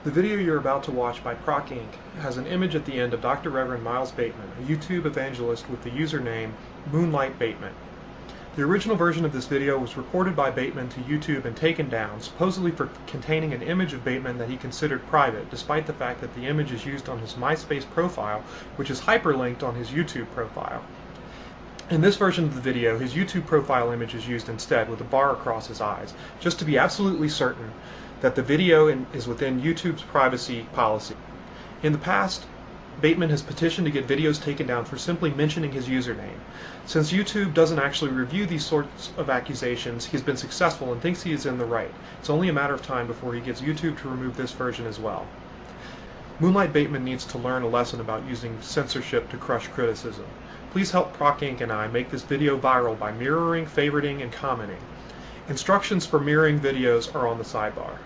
The video you're about to watch by ProcInc has an image at the end of Dr. Reverend Miles Bateman, a YouTube evangelist with the username moonlightbateman. The original version of this video was reported by Bateman to YouTube and taken down, supposedly for containing an image of Bateman that he considered private, despite the fact that the image is used on his MySpace profile, which is hyperlinked on his YouTube profile. In this version of the video, his YouTube profile image is used instead, with a bar across his eyes, just to be absolutely certain that the video is within YouTube's privacy policy. In the past, Bateman has petitioned to get videos taken down for simply mentioning his username. Since YouTube doesn't actually review these sorts of accusations, he's been successful and thinks he is in the right. It's only a matter of time before he gets YouTube to remove this version as well. Moonlight Bateman needs to learn a lesson about using censorship to crush criticism. Please help ProcInc and I make this video viral by mirroring, favoriting, and commenting. Instructions for mirroring videos are on the sidebar.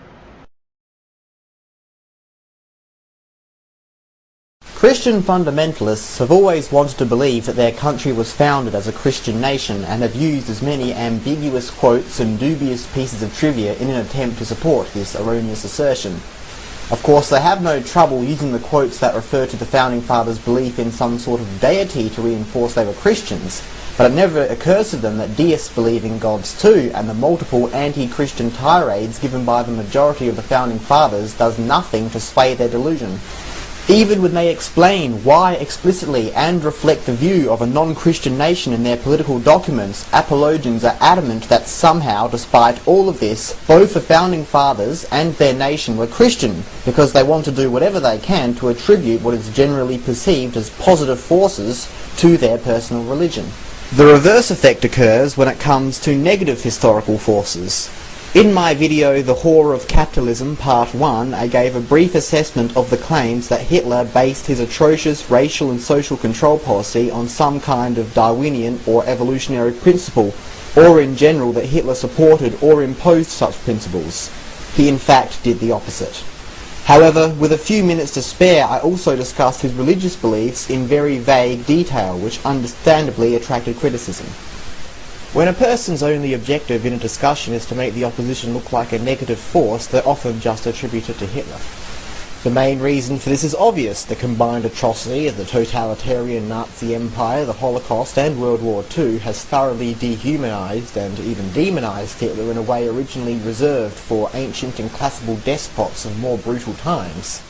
Christian fundamentalists have always wanted to believe that their country was founded as a Christian nation and have used as many ambiguous quotes and dubious pieces of trivia in an attempt to support this erroneous assertion. Of course, they have no trouble using the quotes that refer to the Founding Fathers' belief in some sort of deity to reinforce they were Christians, but it never occurs to them that deists believe in gods too, and the multiple anti-Christian tirades given by the majority of the Founding Fathers does nothing to sway their delusion. Even when they explain why explicitly and reflect the view of a non-Christian nation in their political documents, apologians are adamant that somehow, despite all of this, both the Founding Fathers and their nation were Christian, because they want to do whatever they can to attribute what is generally perceived as positive forces to their personal religion. The reverse effect occurs when it comes to negative historical forces. In my video, The Whore of Capitalism, Part 1, I gave a brief assessment of the claims that Hitler based his atrocious racial and social control policy on some kind of Darwinian or evolutionary principle, or in general that Hitler supported or imposed such principles. He in fact did the opposite. However, with a few minutes to spare, I also discussed his religious beliefs in very vague detail, which understandably attracted criticism. When a person's only objective in a discussion is to make the opposition look like a negative force, they're often just attributed to Hitler. The main reason for this is obvious: the combined atrocity of the totalitarian Nazi Empire, the Holocaust and World War II has thoroughly dehumanized and even demonized Hitler in a way originally reserved for ancient and classical despots of more brutal times.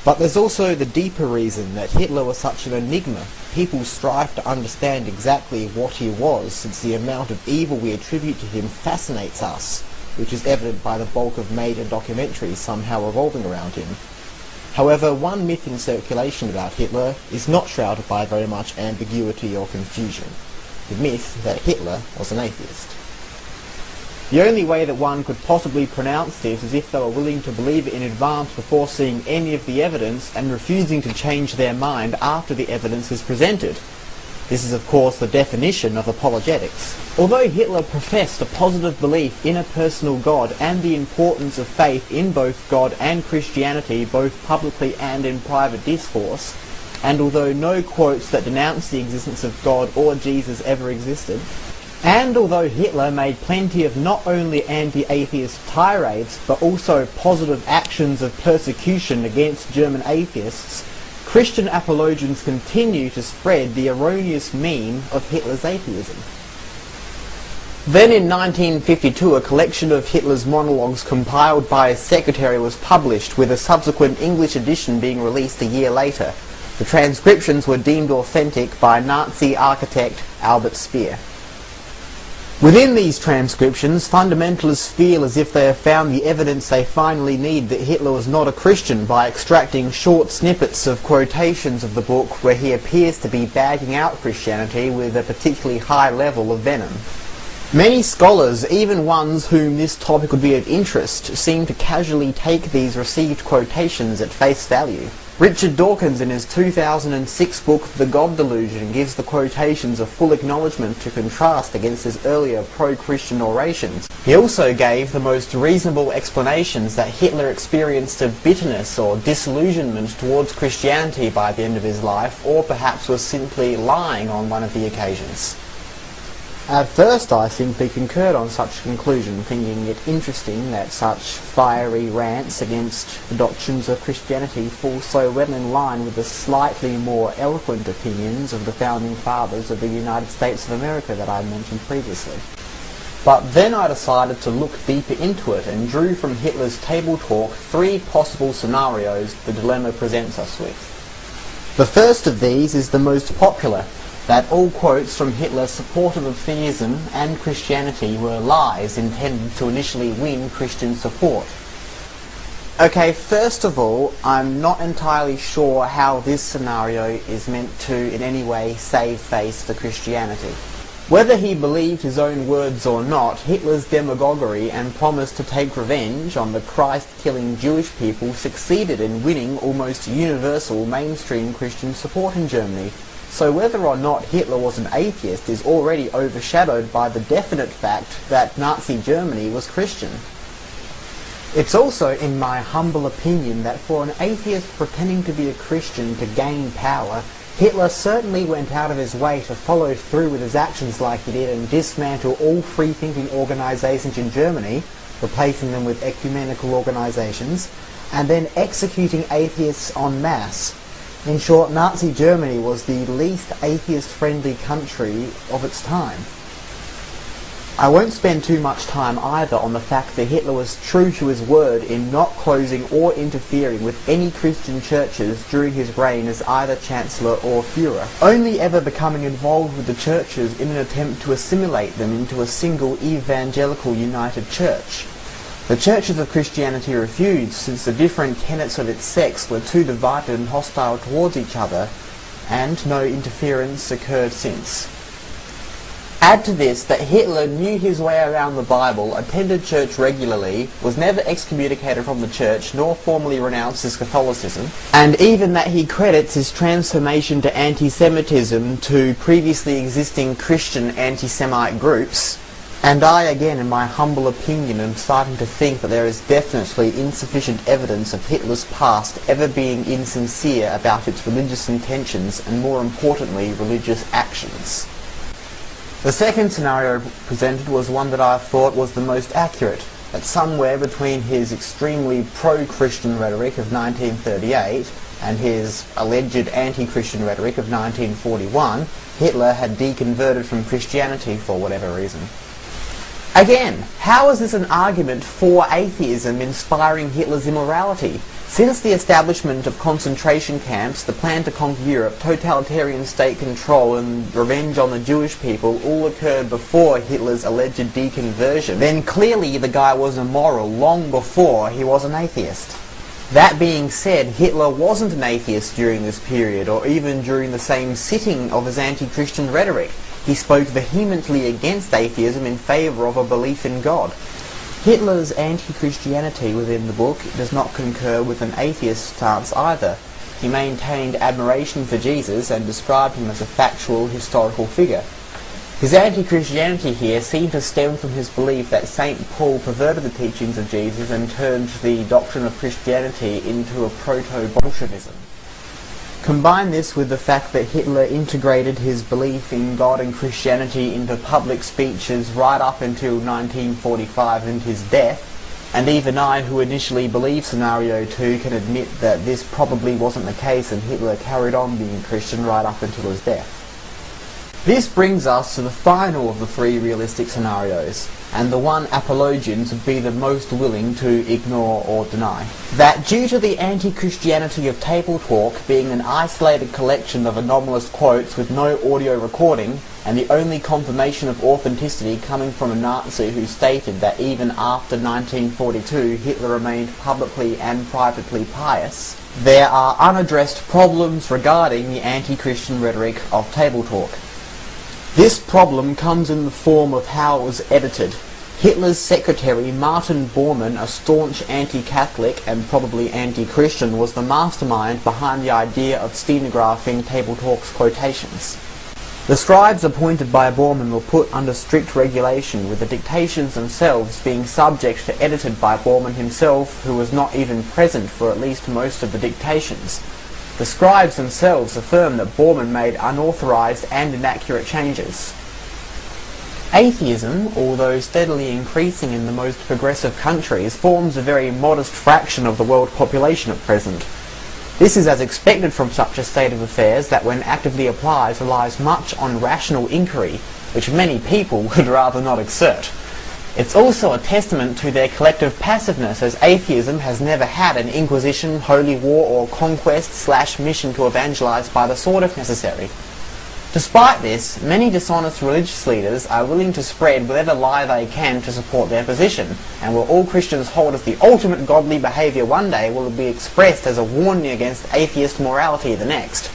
But there's also the deeper reason that Hitler was such an enigma. People strive to understand exactly what he was, since the amount of evil we attribute to him fascinates us, which is evident by the bulk of major documentaries somehow revolving around him. However, one myth in circulation about Hitler is not shrouded by very much ambiguity or confusion: the myth that Hitler was an atheist. The only way that one could possibly pronounce this is if they were willing to believe it in advance before seeing any of the evidence and refusing to change their mind after the evidence is presented. This is of course the definition of apologetics. Although Hitler professed a positive belief in a personal God and the importance of faith in both God and Christianity, both publicly and in private discourse, and although no quotes that denounce the existence of God or Jesus ever existed, and although Hitler made plenty of not only anti-atheist tirades, but also positive actions of persecution against German atheists, Christian apologians continue to spread the erroneous meme of Hitler's atheism. Then in 1952, a collection of Hitler's monologues compiled by his secretary was published, with a subsequent English edition being released a year later. The transcriptions were deemed authentic by Nazi architect Albert Speer. Within these transcriptions, fundamentalists feel as if they have found the evidence they finally need that Hitler was not a Christian by extracting short snippets of quotations of the book where he appears to be bagging out Christianity with a particularly high level of venom. Many scholars, even ones whom this topic would be of interest, seem to casually take these received quotations at face value. Richard Dawkins, in his 2006 book The God Delusion, gives the quotations a full acknowledgement to contrast against his earlier pro-Christian orations. He also gave the most reasonable explanations that Hitler experienced a bitterness or disillusionment towards Christianity by the end of his life, or perhaps was simply lying on one of the occasions. At first I simply concurred on such a conclusion, thinking it interesting that such fiery rants against the doctrines of Christianity fall so well in line with the slightly more eloquent opinions of the founding fathers of the United States of America that I mentioned previously. But then I decided to look deeper into it and drew from Hitler's table talk 3 possible scenarios the dilemma presents us with. The first of these is the most popular, that all quotes from Hitler supportive of theism and Christianity were lies intended to initially win Christian support. Okay, first of all, I'm not entirely sure how this scenario is meant to in any way save face for Christianity. Whether he believed his own words or not, Hitler's demagoguery and promise to take revenge on the Christ-killing Jewish people succeeded in winning almost universal mainstream Christian support in Germany. So whether or not Hitler was an atheist is already overshadowed by the definite fact that Nazi Germany was Christian. It's also, in my humble opinion, that for an atheist pretending to be a Christian to gain power, Hitler certainly went out of his way to follow through with his actions like he did and dismantle all free-thinking organizations in Germany, replacing them with ecumenical organizations, and then executing atheists en masse. In short, Nazi Germany was the least atheist-friendly country of its time. I won't spend too much time either on the fact that Hitler was true to his word in not closing or interfering with any Christian churches during his reign as either Chancellor or Führer, only ever becoming involved with the churches in an attempt to assimilate them into a single evangelical united church. The churches of Christianity refused, since the different tenets of its sects were too divided and hostile towards each other, and no interference occurred since. Add to this that Hitler knew his way around the Bible, attended church regularly, was never excommunicated from the church, nor formally renounced his Catholicism, and even that he credits his transformation to anti-Semitism to previously existing Christian anti-Semite groups. And I, again, in my humble opinion, am starting to think that there is definitely insufficient evidence of Hitler's past ever being insincere about its religious intentions and, more importantly, religious actions. The second scenario presented was one that I thought was the most accurate, that somewhere between his extremely pro-Christian rhetoric of 1938 and his alleged anti-Christian rhetoric of 1941, Hitler had deconverted from Christianity for whatever reason. Again, how is this an argument for atheism inspiring Hitler's immorality? Since the establishment of concentration camps, the plan to conquer Europe, totalitarian state control and revenge on the Jewish people all occurred before Hitler's alleged deconversion, then clearly the guy was immoral long before he was an atheist. That being said, Hitler wasn't an atheist during this period, or even during the same sitting of his anti-Christian rhetoric. He spoke vehemently against atheism in favour of a belief in God. Hitler's anti-Christianity within the book does not concur with an atheist stance either. He maintained admiration for Jesus and described him as a factual, historical figure. His anti-Christianity here seemed to stem from his belief that St. Paul perverted the teachings of Jesus and turned the doctrine of Christianity into a proto-Bolshevism. Combine this with the fact that Hitler integrated his belief in God and Christianity into public speeches right up until 1945 and his death, and even I, who initially believed scenario 2, can admit that this probably wasn't the case and Hitler carried on being Christian right up until his death. This brings us to the final of the 3 realistic scenarios, and the one apologians would be the most willing to ignore or deny. That due to the anti-Christianity of table talk being an isolated collection of anomalous quotes with no audio recording, and the only confirmation of authenticity coming from a Nazi who stated that even after 1942 Hitler remained publicly and privately pious, there are unaddressed problems regarding the anti-Christian rhetoric of table talk. This problem comes in the form of how it was edited. Hitler's secretary, Martin Bormann, a staunch anti-Catholic and probably anti-Christian, was the mastermind behind the idea of stenographing Table Talk's quotations. The scribes appointed by Bormann were put under strict regulation, with the dictations themselves being subject to edited by Bormann himself, who was not even present for at least most of the dictations. The scribes themselves affirm that Bormann made unauthorized and inaccurate changes. Atheism, although steadily increasing in the most progressive countries, forms a very modest fraction of the world population at present. This is as expected from such a state of affairs that when actively applied relies much on rational inquiry, which many people would rather not exert. It's also a testament to their collective passiveness, as atheism has never had an inquisition, holy war or conquest/mission to evangelize by the sword if necessary. Despite this, many dishonest religious leaders are willing to spread whatever lie they can to support their position, and what all Christians hold as the ultimate godly behaviour one day will be expressed as a warning against atheist morality the next.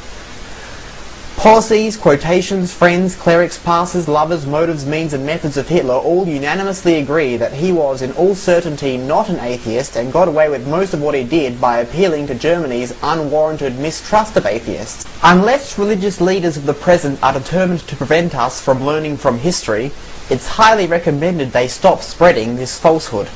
Policies, quotations, friends, clerics, pastors, lovers, motives, means and methods of Hitler all unanimously agree that he was in all certainty not an atheist and got away with most of what he did by appealing to Germany's unwarranted mistrust of atheists. Unless religious leaders of the present are determined to prevent us from learning from history, it's highly recommended they stop spreading this falsehood.